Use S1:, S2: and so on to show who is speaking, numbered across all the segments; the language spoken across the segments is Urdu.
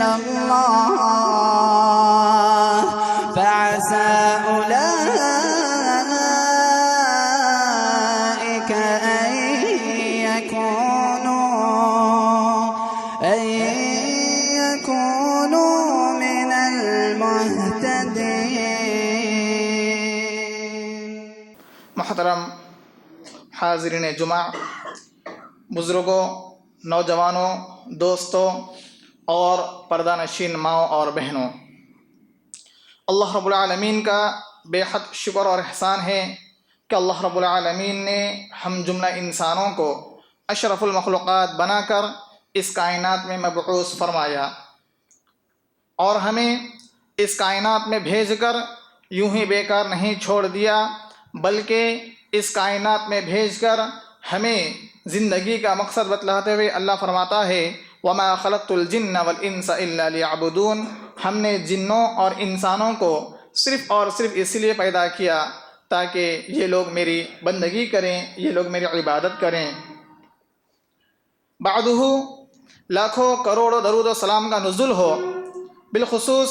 S1: إلا الله فعسى أولئك أن يكونوا من المهتدين۔
S2: محترم حاضرین جمعہ، بزرگوں، نوجوانوں، دوستوں اور پردہ نشین ماؤں اور بہنوں، اللہ رب العالمین کا بے حد شکر اور احسان ہے کہ اللہ رب العالمین نے ہم جملہ انسانوں کو اشرف المخلوقات بنا کر اس کائنات میں مبعوث فرمایا اور ہمیں اس کائنات میں بھیج کر یوں ہی بیکار نہیں چھوڑ دیا، بلکہ اس کائنات میں بھیج کر ہمیں زندگی کا مقصد بتلاتے ہوئے اللہ فرماتا ہے وَمَا خَلَقْتُ الْجِنَّ وَالْإِنسَ إِلَّا لِيَعْبُدُونَ، ہم نے جنوں اور انسانوں کو صرف اور صرف اس لیے پیدا کیا تاکہ یہ لوگ میری بندگی کریں، یہ لوگ میری عبادت کریں۔ بعدہ لاکھوں کروڑوں درود و سلام کا نزول ہو بالخصوص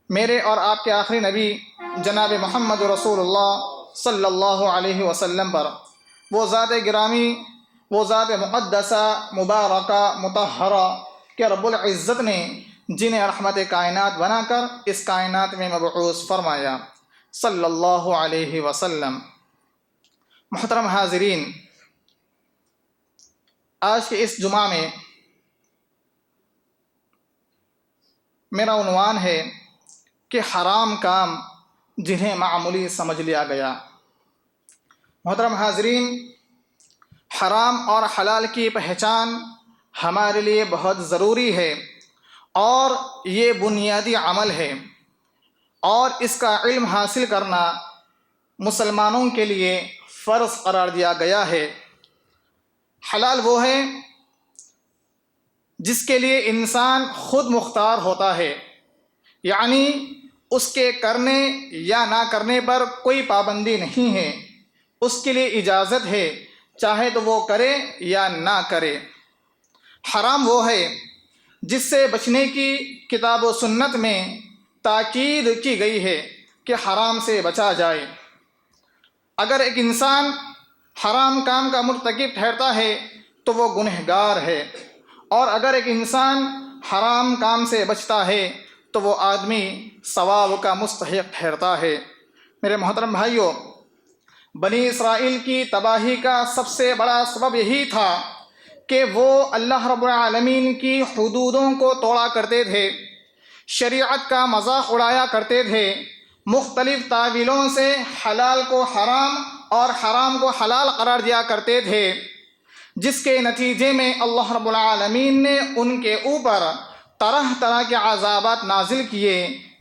S2: میرے اور آپ کے آخری نبی جناب محمد رسول اللہ صلی اللہ علیہ وسلم پر، وہ ذات گرامی، وہ ذات مقدسہ مبارکہ مطہرہ کہ رب العزت نے جنہیں رحمت کائنات بنا کر اس کائنات میں مبعوث فرمایا صلی اللہ علیہ وسلم۔ محترم حاضرین، آج کے اس جمعہ میں میرا عنوان ہے کہ حرام کام جنہیں معمولی سمجھ لیا گیا۔ محترم حاضرین، حرام اور حلال کی پہچان ہمارے لیے بہت ضروری ہے اور یہ بنیادی عمل ہے، اور اس کا علم حاصل کرنا مسلمانوں کے لیے فرض قرار دیا گیا ہے۔ حلال وہ ہے جس کے لیے انسان خود مختار ہوتا ہے، یعنی اس کے کرنے یا نہ کرنے پر کوئی پابندی نہیں ہے، اس کے لیے اجازت ہے، چاہے تو وہ کرے یا نہ کرے۔ حرام وہ ہے جس سے بچنے کی کتاب و سنت میں تاکید کی گئی ہے کہ حرام سے بچا جائے۔ اگر ایک انسان حرام کام کا مرتکب ٹھہرتا ہے تو وہ گنہگار ہے، اور اگر ایک انسان حرام کام سے بچتا ہے تو وہ آدمی ثواب کا مستحق ٹھہرتا ہے۔ میرے محترم بھائیوں، بنی اسرائیل کی تباہی کا سب سے بڑا سبب یہی تھا کہ وہ اللہ رب العالمین کی حدودوں کو توڑا کرتے تھے، شریعت کا مذاق اڑایا کرتے تھے، مختلف تعویلوں سے حلال کو حرام اور حرام کو حلال قرار دیا کرتے تھے، جس کے نتیجے میں اللہ رب العالمین نے ان کے اوپر طرح طرح کے عذابات نازل کیے،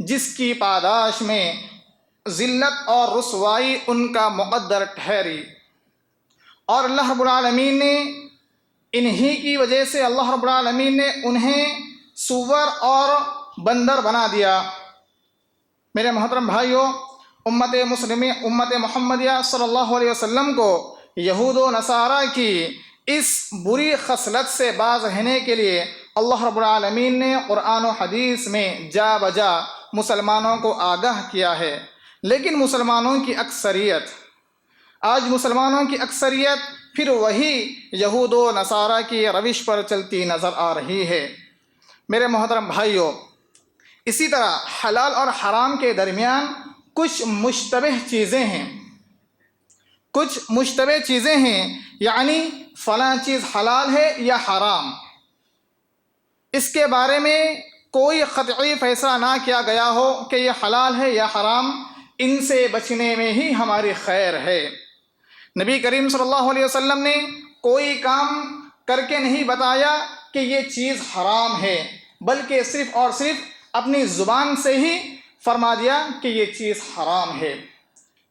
S2: جس کی پاداش میں ذلت اور رسوائی ان کا مقدر ٹھہری۔ اور اللہ رب العالمین نے انہی کی وجہ سے اللہ رب العالمین نے انہیں سور اور بندر بنا دیا۔ میرے محترم بھائیوں، امت محمدیہ صلی اللہ علیہ وسلم کو یہود و نصارہ کی اس بری خصلت سے باز رہنے کے لیے اللہ رب العالمین نے قرآن و حدیث میں جا بجا مسلمانوں کو آگاہ کیا ہے، لیکن مسلمانوں کی اکثریت پھر وہی یہود و نصارہ کی روش پر چلتی نظر آ رہی ہے۔ میرے محترم بھائیوں، اسی طرح حلال اور حرام کے درمیان کچھ مشتبہ چیزیں ہیں، یعنی فلاں چیز حلال ہے یا حرام، اس کے بارے میں کوئی قطعی فیصلہ نہ کیا گیا ہو کہ یہ حلال ہے یا حرام، ان سے بچنے میں ہی ہماری خیر ہے۔ نبی کریم صلی اللہ علیہ وسلم نے کوئی کام کر کے نہیں بتایا کہ یہ چیز حرام ہے، بلکہ صرف اور صرف اپنی زبان سے ہی فرما دیا کہ یہ چیز حرام ہے۔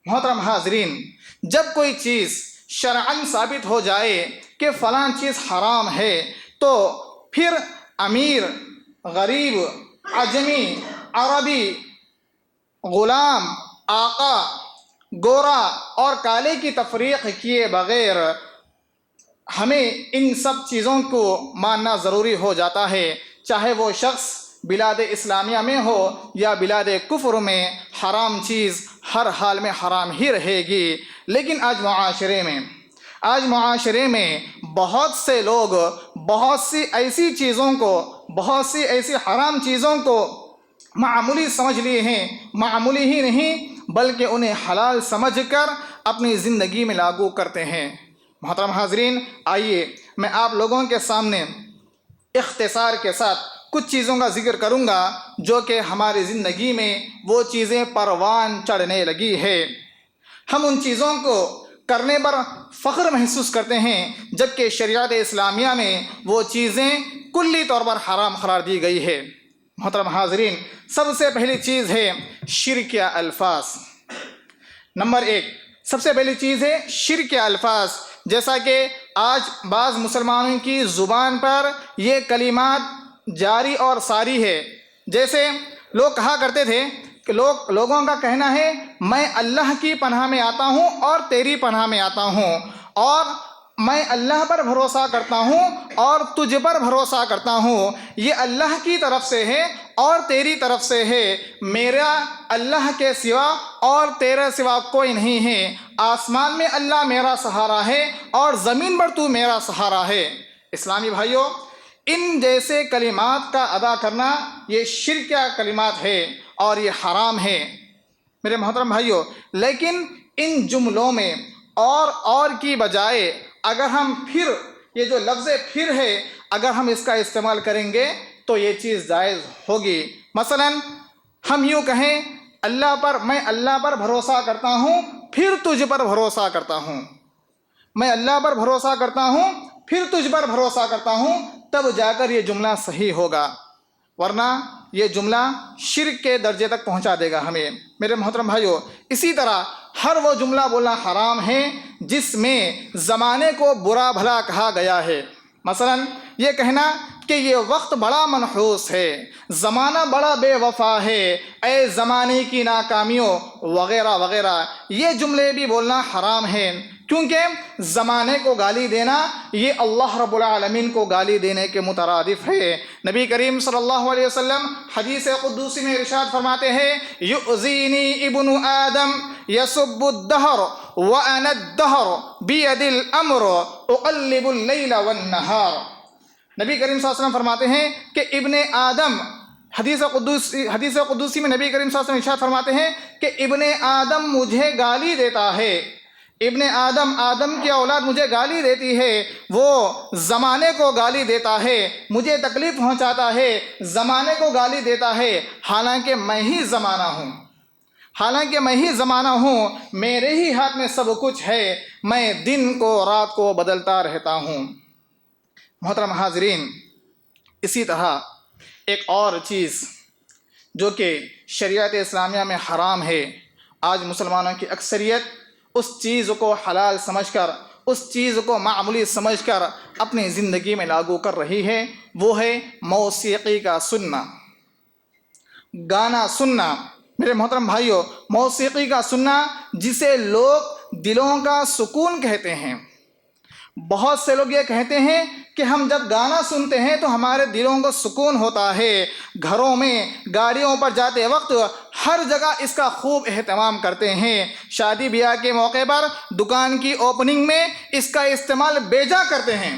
S2: محترم حاضرین، جب کوئی چیز شرعاً ثابت ہو جائے کہ فلاں چیز حرام ہے تو پھر امیر، غریب، عجمی، عربی، غلام، آقا، گورا اور کالے کی تفریق کیے بغیر ہمیں ان سب چیزوں کو ماننا ضروری ہو جاتا ہے چاہے وہ شخص بلاد اسلامیہ میں ہو یا بلاد کفر میں، حرام چیز ہر حال میں حرام ہی رہے گی۔ لیکن آج معاشرے میں بہت سے لوگ بہت سی ایسی حرام چیزوں کو معمولی سمجھ لیے ہیں، معمولی ہی نہیں بلکہ انہیں حلال سمجھ کر اپنی زندگی میں لاگو کرتے ہیں۔ محترم حاضرین، آئیے میں آپ لوگوں کے سامنے اختصار کے ساتھ کچھ چیزوں کا ذکر کروں گا جو کہ ہماری زندگی میں وہ چیزیں پروان چڑھنے لگی ہے۔ ہم ان چیزوں کو کرنے پر فخر محسوس کرتے ہیں جبکہ شریعت اسلامیہ میں وہ چیزیں کلی طور پر حرام قرار دی گئی ہے۔ محترم حاضرین، سب سے پہلی چیز ہے شرک یا الفاظ۔ نمبر 1، سب سے پہلی چیز ہے شرک یا الفاظ۔ جیسا کہ آج بعض مسلمانوں کی زبان پر یہ کلمات جاری اور ساری ہے، جیسے لوگ کہا کرتے تھے کہ لوگوں کا کہنا ہے میں اللہ کی پناہ میں آتا ہوں اور تیری پناہ میں آتا ہوں، اور میں اللہ پر بھروسہ کرتا ہوں اور تجھ پر بھروسہ کرتا ہوں، یہ اللہ کی طرف سے ہے اور تیری طرف سے ہے، میرا اللہ کے سوا اور تیرے سوا کوئی نہیں ہے، آسمان میں اللہ میرا سہارا ہے اور زمین پر تو میرا سہارا ہے۔ اسلامی بھائیوں، ان جیسے کلمات کا ادا کرنا یہ شرک کلمات ہے اور یہ حرام ہے میرے محترم بھائیوں۔ لیکن ان جملوں میں اور کی بجائے اگر ہم پھر، یہ جو لفظ پھر ہے، اگر ہم اس کا استعمال کریں گے تو یہ چیز جائز ہوگی۔ مثلا ہم یوں کہیں میں اللہ پر بھروسہ کرتا ہوں پھر تجھ پر بھروسہ کرتا ہوں، میں اللہ پر بھروسہ کرتا ہوں پھر تجھ پر بھروسہ کرتا ہوں، تب جا کر یہ جملہ صحیح ہوگا، ورنہ یہ جملہ شرک کے درجے تک پہنچا دے گا ہمیں میرے محترم بھائیوں۔ اسی طرح ہر وہ جملہ بولنا حرام ہے جس میں زمانے کو برا بھلا کہا گیا ہے۔ مثلا یہ کہنا کہ یہ وقت بڑا منحوس ہے، زمانہ بڑا بے وفا ہے، اے زمانے کی ناکامیوں وغیرہ وغیرہ، یہ جملے بھی بولنا حرام ہے، کیونکہ زمانے کو گالی دینا یہ اللہ رب العالمین کو گالی دینے کے مترادف ہے۔ نبی کریم صلی اللہ علیہ وسلم حدیث قدسی میں ارشاد فرماتے ہیں یؤذینی ابن آدم یسب الدہر وانا الدہر بید الامر اقلب اللیل والنہار۔ نبی کریم صلی اللہ علیہ وسلم فرماتے ہیں کہ ابن آدم، حدیث قدسی میں نبی کریم صلی اللہ علیہ وسلم ارشاد فرماتے ہیں کہ ابن آدم مجھے گالی دیتا ہے، ابن آدم کی اولاد مجھے گالی دیتی ہے، وہ زمانے کو گالی دیتا ہے، مجھے تکلیف پہنچاتا ہے، زمانے کو گالی دیتا ہے، حالانکہ میں ہی زمانہ ہوں، میرے ہی ہاتھ میں سب کچھ ہے، میں دن کو رات کو بدلتا رہتا ہوں۔ محترم حاضرین، اسی طرح ایک اور چیز جو کہ شریعت اسلامیہ میں حرام ہے، آج مسلمانوں کی اکثریت اس چیز کو حلال سمجھ کر، اس چیز کو معمولی سمجھ کر اپنی زندگی میں لاگو کر رہی ہے، وہ ہے موسیقی کا سننا، گانا سننا۔ میرے محترم بھائیوں، موسیقی کا سننا جسے لوگ دلوں کا سکون کہتے ہیں، بہت سے لوگ یہ کہتے ہیں کہ ہم جب گانا سنتے ہیں تو ہمارے دلوں کو سکون ہوتا ہے، گھروں میں گاڑیوں پر جاتے وقت ہر جگہ اس کا خوب اہتمام کرتے ہیں، شادی بیاہ کے موقع پر دکان کی اوپننگ میں اس کا استعمال بیجا کرتے ہیں،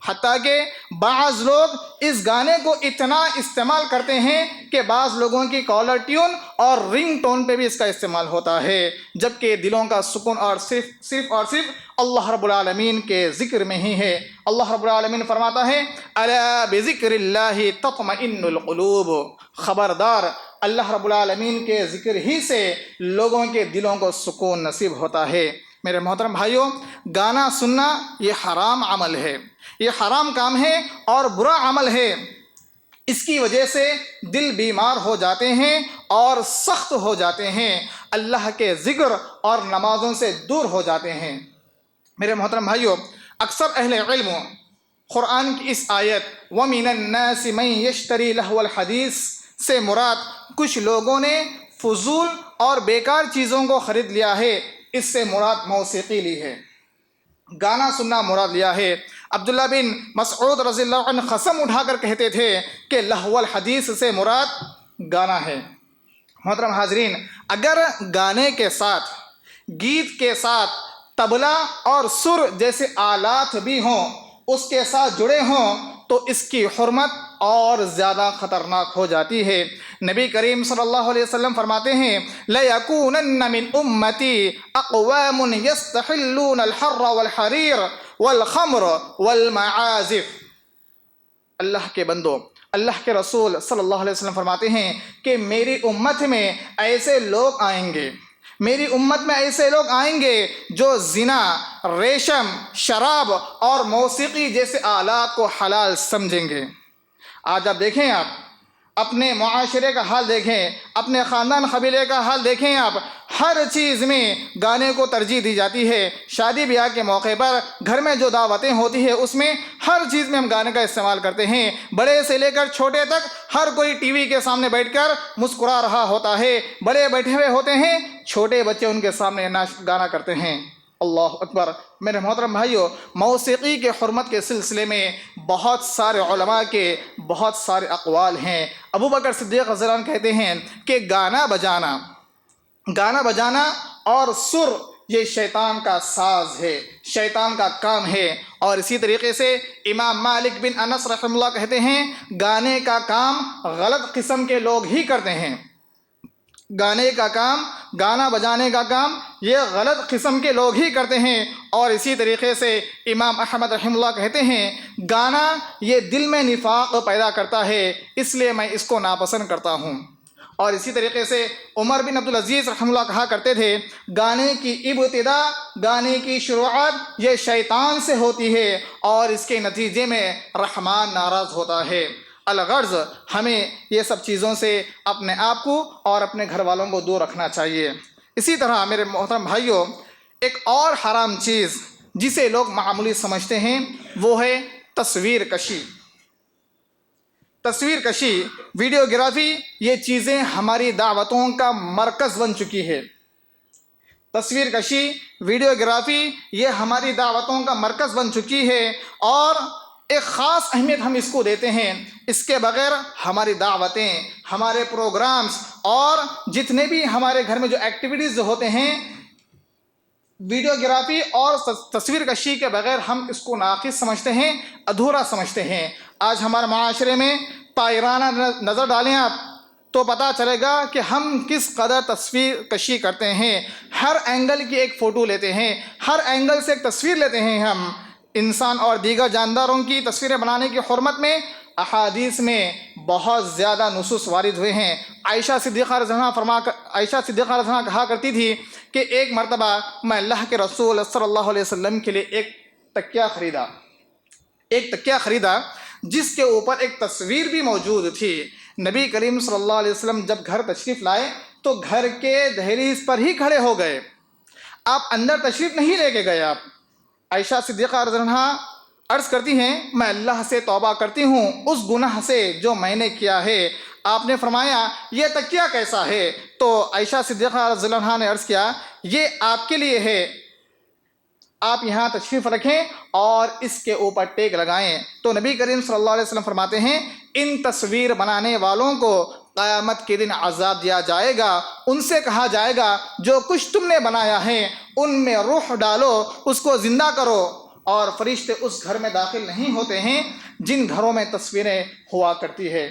S2: حتیٰ کہ بعض لوگ اس گانے کو اتنا استعمال کرتے ہیں کہ بعض لوگوں کی کالر ٹیون اور رنگ ٹون پہ بھی اس کا استعمال ہوتا ہے، جبکہ دلوں کا سکون اور صرف اللہ رب العالمین کے ذکر میں ہی ہے۔ اللہ رب العالمین فرماتا ہے الا بذکر اللہ تطمئن القلوب، خبردار اللہ رب العالمین کے ذکر ہی سے لوگوں کے دلوں کو سکون نصیب ہوتا ہے۔ میرے محترم بھائیوں، گانا سننا یہ حرام عمل ہے، یہ حرام کام ہے اور برا عمل ہے، اس کی وجہ سے دل بیمار ہو جاتے ہیں اور سخت ہو جاتے ہیں، اللہ کے ذکر اور نمازوں سے دور ہو جاتے ہیں۔ میرے محترم بھائیوں، اکثر اہل علم قرآن کی اس آیت وَمِنَ النَّاسِ مَن يَشْتَرِي لَهْوَ الْحَدِيثِ سے مراد کچھ لوگوں نے فضول اور بیکار چیزوں کو خرید لیا ہے، اس سے مراد موسیقی لی ہے، گانا سننا مراد لیا ہے۔ عبداللہ بن مسعود رضی اللہ عنہ قسم اٹھا کر کہتے تھے کہ لہو الحدیث سے مراد گانا ہے۔ محترم حاضرین، اگر گانے کے ساتھ، گیت کے ساتھ طبلہ اور سر جیسے آلات بھی ہوں، اس کے ساتھ جڑے ہوں، تو اس کی حرمت اور زیادہ خطرناک ہو جاتی ہے۔ نبی کریم صلی اللہ علیہ وسلم فرماتے ہیں لَيَكُونَنَّ مِنْ أُمَّتِي أَقْوَامٌ يَسْتَحِلُّونَ الْحَرَّ وَالْحَرِيرَ وَالْخَمْرَ وَالْمَعَازِفَ۔ اللہ کے بندو، اللہ کے رسول صلی اللہ علیہ وسلم فرماتے ہیں کہ میری امت میں ایسے لوگ آئیں گے، میری امت میں ایسے لوگ آئیں گے جو زنا، ریشم، شراب اور موسیقی جیسے آلات کو حلال سمجھیں گے۔ آج آپ دیکھیں، آپ اپنے معاشرے کا حال دیکھیں، اپنے خاندان قبیلے کا حال دیکھیں، آپ ہر چیز میں گانے کو ترجیح دی جاتی ہے۔ شادی بیاہ کے موقع پر گھر میں جو دعوتیں ہوتی ہے اس میں ہر چیز میں ہم گانے کا استعمال کرتے ہیں۔ بڑے سے لے کر چھوٹے تک ہر کوئی ٹی وی کے سامنے بیٹھ کر مسکرا رہا ہوتا ہے، بڑے بیٹھے ہوئے ہوتے ہیں، چھوٹے بچے ان کے سامنے گانا کرتے ہیں۔ اللہ اکبر۔ میرے محترم بھائیو، موسیقی کے حرمت کے سلسلے میں بہت سارے علماء کے بہت سارے اقوال ہیں۔ ابو بکر صدیق رضی اللہ عنہ کہتے ہیں کہ گانا بجانا اور سر یہ شیطان کا ساز ہے، شیطان کا کام ہے۔ اور اسی طریقے سے امام مالک بن انس رحمہ اللہ کہتے ہیں گانے کا کام غلط قسم کے لوگ ہی کرتے ہیں۔ گانے کا کام، گانا بجانے کا کام یہ غلط قسم کے لوگ ہی کرتے ہیں۔ اور اسی طریقے سے امام احمد رحمہ اللہ کہتے ہیں گانا یہ دل میں نفاق پیدا کرتا ہے، اس لیے میں اس کو ناپسند کرتا ہوں۔ اور اسی طریقے سے عمر بن عبدالعزیز رحمہ اللہ کہا کرتے تھے گانے کی ابتدا، گانے کی شروعات یہ شیطان سے ہوتی ہے اور اس کے نتیجے میں رحمان ناراض ہوتا ہے۔ الغرض ہمیں یہ سب چیزوں سے اپنے آپ کو اور اپنے گھر والوں کو دور رکھنا چاہیے۔ اسی طرح میرے محترم بھائیوں، ایک اور حرام چیز جسے لوگ معمولی سمجھتے ہیں وہ ہے تصویر کشی۔ تصویر کشی، ویڈیوگرافی، یہ چیزیں ہماری دعوتوں کا مرکز بن چکی ہے۔ تصویر کشی، ویڈیوگرافی یہ ہماری دعوتوں کا مرکز بن چکی ہے اور ایک خاص اہمیت ہم اس کو دیتے ہیں۔ اس کے بغیر ہماری دعوتیں، ہمارے پروگرامز اور جتنے بھی ہمارے گھر میں جو ایکٹیویٹیز ہوتے ہیں، ویڈیوگرافی اور تصویر کشی کے بغیر ہم اس کو ناقص سمجھتے ہیں، ادھورا سمجھتے ہیں۔ آج ہمارے معاشرے میں طاہرانہ نظر ڈالیں آپ تو پتہ چلے گا کہ ہم کس قدر تصویر کشی کرتے ہیں۔ ہر اینگل کی ایک فوٹو لیتے ہیں، ہر اینگل سے ایک تصویر لیتے ہیں۔ ہم انسان اور دیگر جانداروں کی تصویریں بنانے کی حرمت میں احادیث میں بہت زیادہ نصوص وارد ہوئے ہیں۔ عائشہ صدیقہ رضی اللہ عنہا کہا کرتی تھی کہ ایک مرتبہ میں اللہ کے رسول صلی اللہ علیہ وسلم کے لیے ایک تکیہ خریدا جس کے اوپر ایک تصویر بھی موجود تھی۔ نبی کریم صلی اللہ علیہ وسلم جب گھر تشریف لائے تو گھر کے دہلیز پر ہی کھڑے ہو گئے، آپ اندر تشریف نہیں لے کے گئے۔ آپ عائشہ صدیقہ رضی اللہ عنہا عرض کرتی ہیں میں اللہ سے توبہ کرتی ہوں اس گناہ سے جو میں نے کیا ہے۔ آپ نے فرمایا یہ تکیہ کیسا ہے؟ تو عائشہ صدیقہ رضی اللہ عنہا نے عرض کیا یہ آپ کے لیے ہے، آپ یہاں تشریف رکھیں اور اس کے اوپر ٹیک لگائیں۔ تو نبی کریم صلی اللہ علیہ وسلم فرماتے ہیں ان تصویر بنانے والوں کو قیامت کے دن عذاب دیا جائے گا، ان سے کہا جائے گا جو کچھ تم نے بنایا ہے ان میں روح ڈالو، اس کو زندہ کرو۔ اور فرشتے اس گھر میں داخل نہیں ہوتے ہیں جن گھروں میں تصویریں ہوا کرتی ہے۔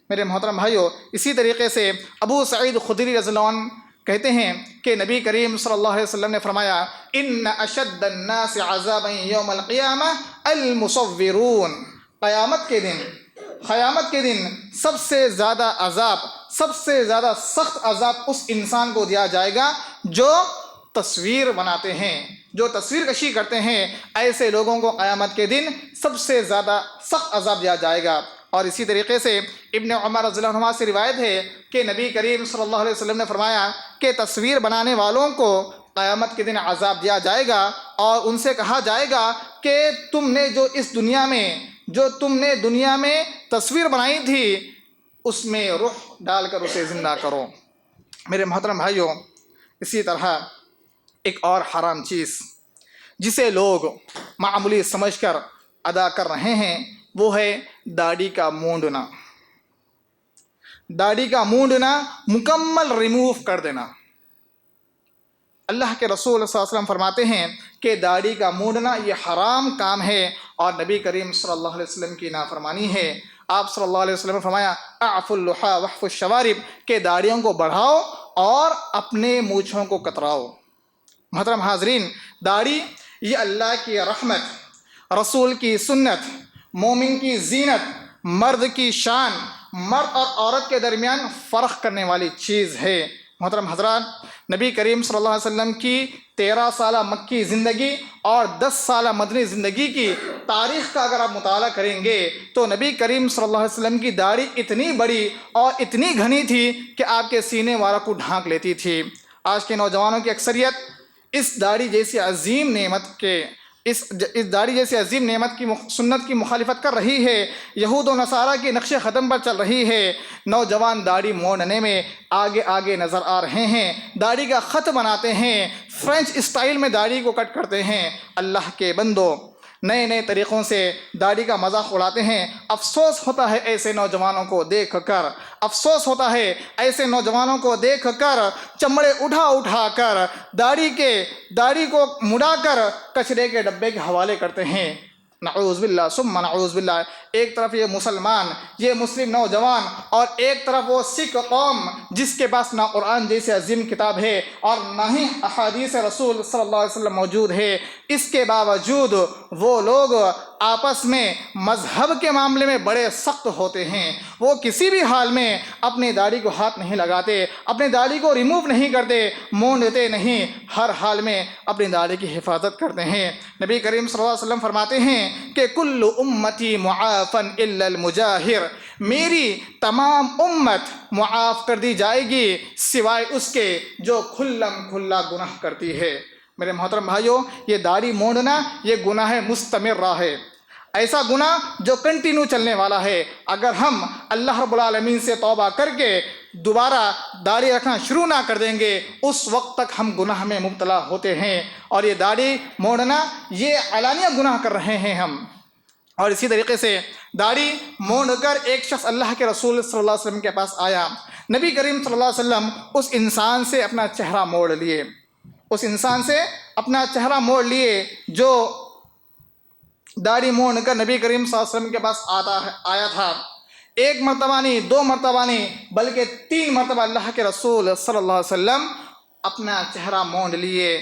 S2: میرے محترم بھائیو، اسی طریقے سے ابو سعید خدری رضی اللہ عنہ کہتے ہیں کہ نبی کریم صلی اللہ علیہ وسلم نے فرمایا ان اشد الناس عذابا یوم القیامہ المصورون۔ قیامت کے دن سب سے زیادہ عذاب، سب سے زیادہ سخت عذاب اس انسان کو دیا جائے گا جو تصویر بناتے ہیں، جو تصویر کشی کرتے ہیں۔ ایسے لوگوں کو قیامت کے دن سب سے زیادہ سخت عذاب دیا جائے گا۔ اور اسی طریقے سے ابن عمر رضی اللہ عنہ سے روایت ہے کہ نبی کریم صلی اللہ علیہ وسلم نے فرمایا کہ تصویر بنانے والوں کو قیامت کے دن عذاب دیا جائے گا اور ان سے کہا جائے گا کہ تم نے جو دنیا میں تصویر بنائی تھی اس میں روح ڈال کر اسے زندہ کرو۔ میرے محترم بھائیوں، اسی طرح ایک اور حرام چیز جسے لوگ معمولی سمجھ کر ادا کر رہے ہیں وہ ہے داڑھی کا مونڈنا. داڑھی کا مونڈنا مکمل ریموو کر دینا. اللہ کے رسول صلی اللہ علیہ وسلم فرماتے ہیں کہ داڑھی کا مونڈنا یہ حرام کام ہے اور نبی کریم صلی اللہ علیہ وسلم کی نافرمانی ہے. آپ صلی اللہ علیہ وسلم نے فرمایا اعفوا اللحى واحفوا الشوارب کہ داڑھیوں کو بڑھاؤ اور اپنے مونچھوں کو کتراؤ. محترم حاضرین، داڑھی یہ اللہ کی رحمت، رسول کی سنت، مومن کی زینت، مرد کی شان، مرد اور عورت کے درمیان فرق کرنے والی چیز ہے. محترم حضرات، نبی کریم صلی اللہ علیہ وسلم کی 13 سالہ مکی زندگی اور 10 سالہ مدنی زندگی کی تاریخ کا اگر آپ مطالعہ کریں گے تو نبی کریم صلی اللہ علیہ وسلم کی داڑھی اتنی بڑی اور اتنی گھنی تھی کہ آپ کے سینے وارہ کو ڈھانک لیتی تھی. آج کے نوجوانوں کی اکثریت اس داڑھی جیسی عظیم نعمت کے اس داڑھی جیسی عظیم نعمت کی سنت کی مخالفت کر رہی ہے. یہود و نصارہ کی نقش قدم پر چل رہی ہے. نوجوان داڑھی مونڈنے میں آگے آگے نظر آ رہے ہیں. داڑھی کا خط بناتے ہیں، فرینچ اسٹائل میں داڑھی کو کٹ کرتے ہیں. اللہ کے بندو، نئے نئے طریقوں سے داڑھی کا مذاق اڑاتے ہیں. افسوس ہوتا ہے ایسے نوجوانوں کو دیکھ کر، افسوس ہوتا ہے ایسے نوجوانوں کو دیکھ کر. چمڑے اٹھا کر داڑھی کو مڑا کر کچرے کے ڈبے کے حوالے کرتے ہیں. نعوذ باللہ ثم نعوذ باللہ. ایک طرف یہ مسلمان، یہ مسلم نوجوان، اور ایک طرف وہ سکھ قوم جس کے پاس نہ قرآن جیسی عظیم کتاب ہے اور نہ ہی احادیث رسول صلی اللہ علیہ وسلم موجود ہے. اس کے باوجود وہ لوگ آپس میں مذہب کے معاملے میں بڑے سخت ہوتے ہیں. وہ کسی بھی حال میں اپنی داڑھی کو ہاتھ نہیں لگاتے، اپنی داڑھی کو ریموو نہیں کرتے، مونڈتے نہیں، ہر حال میں اپنی داڑھی کی حفاظت کرتے ہیں. نبی کریم صلی اللہ علیہ وسلم فرماتے ہیں کہ کل امتی معافن الا المجاہر، میری تمام امت معاف کر دی جائے گی سوائے اس کے جو کھلم کھلا گناہ کرتی ہے. میرے محترم بھائیوں، یہ داڑھی مونڈنا یہ گناہ مستمرہ ہے، ایسا گناہ جو کنٹینیو چلنے والا ہے. اگر ہم اللہ رب العالمین سے توبہ کر کے دوبارہ داڑھی رکھنا شروع نہ کر دیں گے اس وقت تک ہم گناہ میں مبتلا ہوتے ہیں. اور یہ داڑھی مونڈنا یہ علانیہ گناہ کر رہے ہیں ہم. اور اسی طریقے سے داڑھی مونڈ کر ایک شخص اللہ کے رسول صلی اللہ علیہ وسلم کے پاس آیا. نبی کریم صلی اللہ علیہ وسلم اس انسان سے اپنا چہرہ موڑ لیے، اس انسان سے اپنا چہرہ موڑ لیے جو داڑھی مونڈ کر نبی کریم صلی اللہ علیہ وسلم کے پاس آیا تھا. ایک مرتبہ نہیں، 2 مرتبہ نہیں، بلکہ 3 مرتبہ اللہ کے رسول صلی اللہ علیہ وسلم اپنا چہرہ موڑ لیے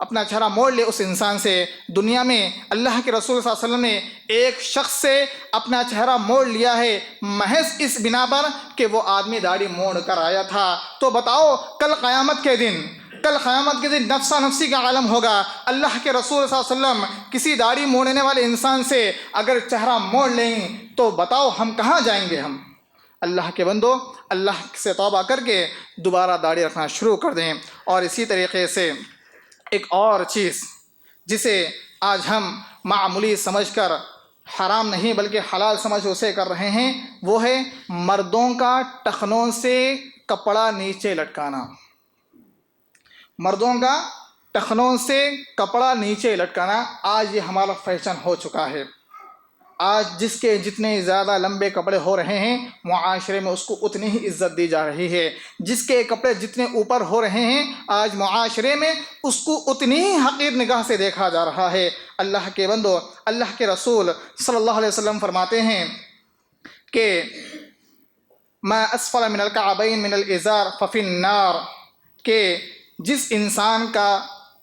S2: اس انسان سے. دنیا میں اللہ کے رسول صلی اللہ علیہ وسلم نے ایک شخص سے اپنا چہرہ موڑ لیا ہے محض اس بنا پر کہ وہ آدمی داڑھی موڑ کر آیا تھا. تو بتاؤ کل قیامت کے دن نفسا نفسی کا عالم ہوگا. اللہ کے رسول صلی اللہ علیہ وسلم کسی داڑھی موڑنے والے انسان سے اگر چہرہ موڑ لیں تو بتاؤ ہم کہاں جائیں گے؟ ہم اللہ کے بندو اللہ سے توبہ کر کے دوبارہ داڑھی رکھنا شروع کر دیں. اور اسی طریقے سے ایک اور چیز جسے آج ہم معمولی سمجھ کر حرام نہیں بلکہ حلال سمجھ اسے کر رہے ہیں وہ ہے مردوں کا ٹخنوں سے کپڑا نیچے لٹکانا. مردوں کا ٹخنوں سے کپڑا نیچے لٹکانا آج یہ ہمارا فیشن ہو چکا ہے. آج جس کے جتنے زیادہ لمبے کپڑے ہو رہے ہیں معاشرے میں اس کو اتنی ہی عزت دی جا رہی ہے. جس کے کپڑے جتنے اوپر ہو رہے ہیں آج معاشرے میں اس کو اتنی ہی حقیر نگاہ سے دیکھا جا رہا ہے. اللہ کے بندو، اللہ کے رسول صلی اللہ علیہ وسلم فرماتے ہیں کہ ما اسفل من الکعبین من الازار ففی النار، کہ جس انسان کا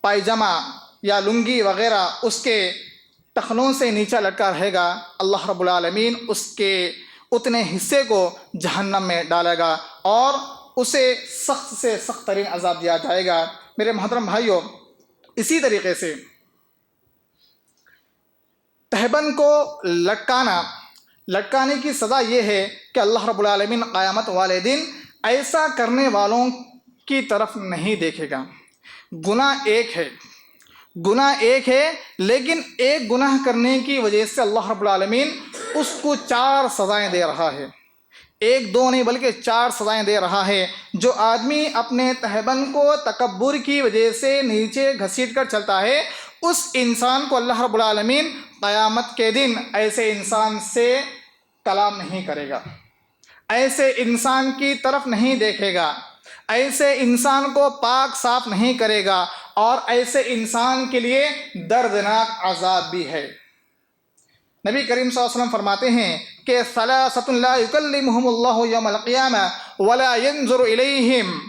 S2: پائجامہ یا لنگی وغیرہ اس کے ٹخنوں سے نیچا لٹکا رہے گا اللہ رب العالمین اس کے اتنے حصے کو جہنم میں ڈالے گا اور اسے سخت سے سخت ترین عذاب دیا جائے گا. میرے محترم بھائیوں، اسی طریقے سے تہبند کو لٹکانے کی سزا یہ ہے کہ اللہ رب العالمین قیامت والے دن ایسا کرنے والوں کی طرف نہیں دیکھے گا. گناہ ایک ہے لیکن ایک گناہ کرنے کی وجہ سے اللہ رب العالمین اس کو 4 سزائیں دے رہا ہے. 1 2 نہیں بلکہ 4 سزائیں دے رہا ہے. جو آدمی اپنے تہبند کو تکبر کی وجہ سے نیچے گھسیٹ کر چلتا ہے اس انسان کو اللہ رب العالمین قیامت کے دن ایسے انسان سے کلام نہیں کرے گا، ایسے انسان کی طرف نہیں دیکھے گا، ایسے انسان کو پاک صاف نہیں کرے گا، اور ایسے انسان کے لیے دردناک عذاب بھی ہے۔ نبی کریم صلی اللہ علیہ وسلم فرماتے ہیں کہ ثلاثۃ لا یکلمہم اللہ یوم القیامہ ولا ینظر الیہم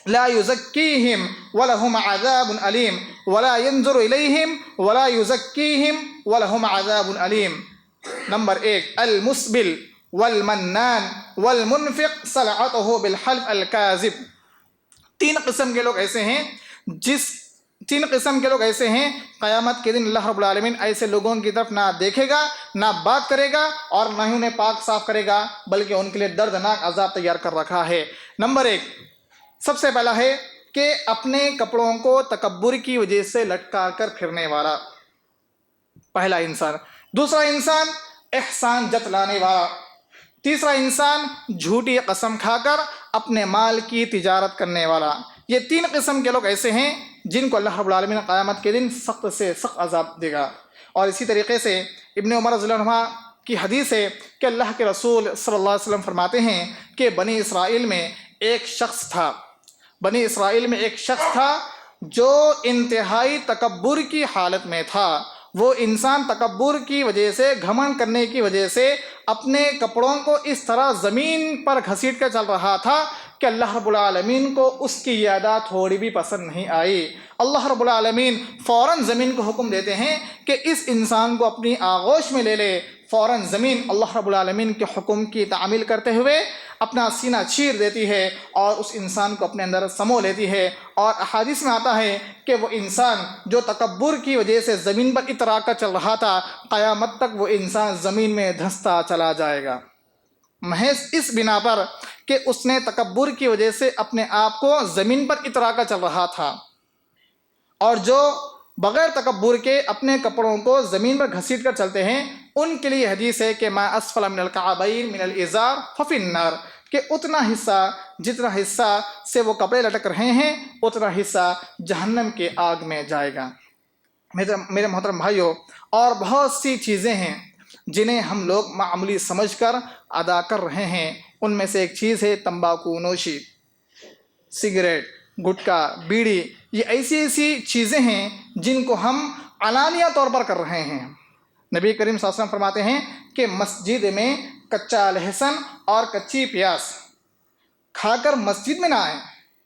S2: لا یزکیہم ولہم عذاب علیم، ولا ینظر الیہم ولا یزکیہم ولہم عذاب علیم۔ نمبر 1، المسبل والمنان والمنفق صلعته بالحلف الكاذب۔ تین قسم کے لوگ ایسے ہیں قیامت کے دن اللہ رب العالمین ایسے لوگوں کی طرف نہ دیکھے گا، نہ بات کرے گا، اور نہ ہی انہیں پاک صاف کرے گا، بلکہ ان کے لیے دردناک عذاب تیار کر رکھا ہے۔ نمبر 1، سب سے پہلا ہے کہ اپنے کپڑوں کو تکبر کی وجہ سے لٹکا کر پھرنے والا، پہلا انسان۔ دوسرا انسان احسان جتلانے والا۔ تیسرا انسان جھوٹی قسم کھا کر اپنے مال کی تجارت کرنے والا۔ یہ تین قسم کے لوگ ایسے ہیں جن کو اللہ رب العالمین قیامت کے دن سخت سے سخت عذاب دے گا۔ اور اسی طریقے سے ابن عمر رضی اللہ عنہ کی حدیث ہے کہ اللہ کے رسول صلی اللہ علیہ وسلم فرماتے ہیں کہ بنی اسرائیل میں ایک شخص تھا جو انتہائی تکبر کی حالت میں تھا۔ وہ انسان تکبر کی وجہ سے، گھمنڈ کرنے کی وجہ سے اپنے کپڑوں کو اس طرح زمین پر گھسیٹ کر چل رہا تھا کہ اللہ رب العالمین کو اس کی یہ ادا تھوڑی بھی پسند نہیں آئی۔ اللہ رب العالمین فوراً زمین کو حکم دیتے ہیں کہ اس انسان کو اپنی آغوش میں لے لے۔ فوراً زمین اللہ رب العالمین کے حکم کی تعمیل کرتے ہوئے اپنا سینہ چیر دیتی ہے اور اس انسان کو اپنے اندر سمو لیتی ہے۔ اور احادیث میں آتا ہے کہ وہ انسان جو تکبر کی وجہ سے زمین پر اترا کر چل رہا تھا، قیامت تک وہ انسان زمین میں دھنستا چلا جائے گا، محض اس بنا پر کہ اس نے تکبر کی وجہ سے اپنے آپ کو زمین پر اترا کر چل رہا تھا۔ اور جو بغیر تکبر کے اپنے کپڑوں کو زمین پر گھسیٹ کر چلتے ہیں، ان کے لیے حدیث ہے کہ ما اسفل من الکعبین من الازار ففی النار، کہ اتنا حصہ، جتنا حصہ سے وہ کپڑے لٹک رہے ہیں، اتنا حصہ جہنم کے آگ میں جائے گا۔ میرے محترم بھائیوں، اور بہت سی چیزیں ہیں جنہیں ہم لوگ معمولی سمجھ کر ادا کر رہے ہیں۔ ان میں سے ایک چیز ہے تمباکو نوشی، سگریٹ، گٹکا، بیڑی۔ یہ ایسی چیزیں ہیں جن کو ہم علانیہ طور پر کر رہے ہیں۔ نبی کریم صلی اللہ علیہ وسلم فرماتے ہیں کہ مسجد میں کچا لہسن اور کچی پیاز کھا کر مسجد میں نہ آئیں،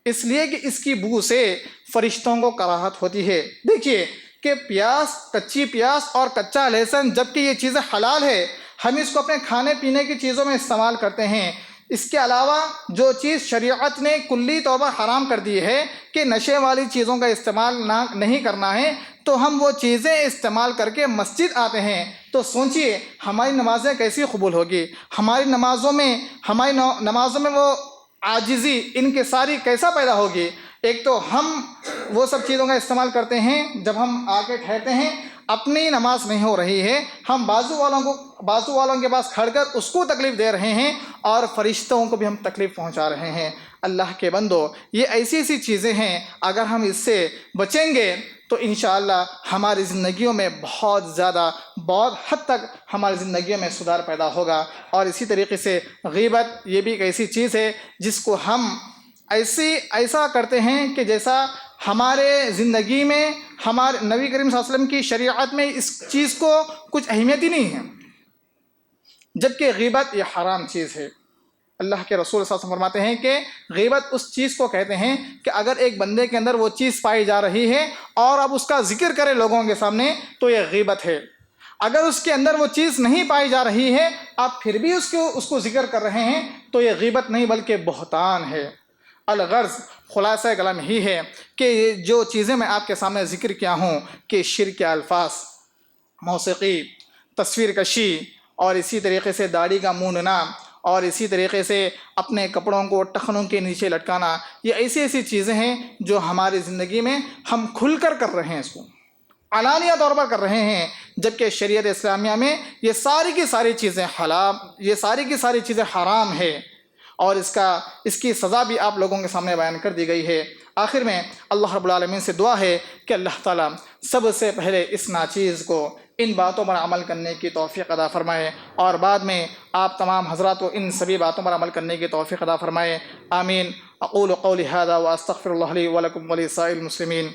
S2: اس لیے کہ اس کی بو سے فرشتوں کو کراہت ہوتی ہے۔ دیکھیے کہ پیاز، کچی پیاز اور کچا لہسن، جبکہ یہ چیزیں حلال ہے، ہم اس کو اپنے کھانے پینے کی چیزوں میں استعمال کرتے ہیں۔ اس کے علاوہ جو چیز شریعت نے کلی طور پر حرام کر دی ہے کہ نشے والی چیزوں کا استعمال نہیں کرنا ہے، تو ہم وہ چیزیں استعمال کر کے مسجد آتے ہیں۔ تو سوچئے ہماری نمازیں کیسی قبول ہوگی، ہماری نمازوں میں وہ عاجزی انکساری کیسا پیدا ہوگی۔ ایک تو ہم وہ سب چیزوں کا استعمال کرتے ہیں، جب ہم آ کے ٹھہرتے ہیں اپنی نماز نہیں ہو رہی ہے، ہم بازو والوں کے پاس کھڑ کر اس کو تکلیف دے رہے ہیں، اور فرشتوں کو بھی ہم تکلیف پہنچا رہے ہیں۔ اللہ کے بندو، یہ ایسی چیزیں ہیں، اگر ہم اس سے بچیں گے تو انشاءاللہ ہماری زندگیوں میں بہت حد تک ہماری زندگیوں میں سدھار پیدا ہوگا۔ اور اسی طریقے سے غیبت، یہ بھی ایک ایسی چیز ہے جس کو ہم ایسا کرتے ہیں کہ جیسا ہمارے زندگی میں، ہمارے نبی کریم صلی اللہ علیہ وسلم کی شریعت میں اس چیز کو کچھ اہمیت ہی نہیں ہے، جبکہ غیبت یہ حرام چیز ہے۔ اللہ کے رسول صلی اللہ علیہ وسلم فرماتے ہیں کہ غیبت اس چیز کو کہتے ہیں کہ اگر ایک بندے کے اندر وہ چیز پائی جا رہی ہے اور اب اس کا ذکر کرے لوگوں کے سامنے تو یہ غیبت ہے۔ اگر اس کے اندر وہ چیز نہیں پائی جا رہی ہے، آپ پھر بھی اس کو ذکر کر رہے ہیں، تو یہ غیبت نہیں بلکہ بہتان ہے۔ الغرض، خلاصہ کلام ہی ہے کہ جو چیزیں میں آپ کے سامنے ذکر کیا ہوں کہ شرک کے الفاظ، موسیقی، تصویر کشی، اور اسی طریقے سے داڑھی کا موننا، اور اسی طریقے سے اپنے کپڑوں کو ٹخنوں کے نیچے لٹکانا، یہ ایسی چیزیں ہیں جو ہماری زندگی میں ہم کھل کر رہے ہیں، اس کو علانیہ طور پر کر رہے ہیں، جبکہ شریعت اسلامیہ میں یہ ساری کی ساری چیزیں حرام ہے۔ اور اس کی سزا بھی آپ لوگوں کے سامنے بیان کر دی گئی ہے۔ آخر میں اللہ رب العالمین سے دعا ہے کہ اللہ تعالیٰ سب سے پہلے اس ناچیز کو ان باتوں پر عمل کرنے کی توفیق عطا فرمائے، اور بعد میں آپ تمام حضرات کو ان سبھی باتوں پر عمل کرنے کی توفیق عطا فرمائے۔ آمین۔ اقول قولی ھذا واستغفر اللہ لی ولکم ولسائر المسلمین۔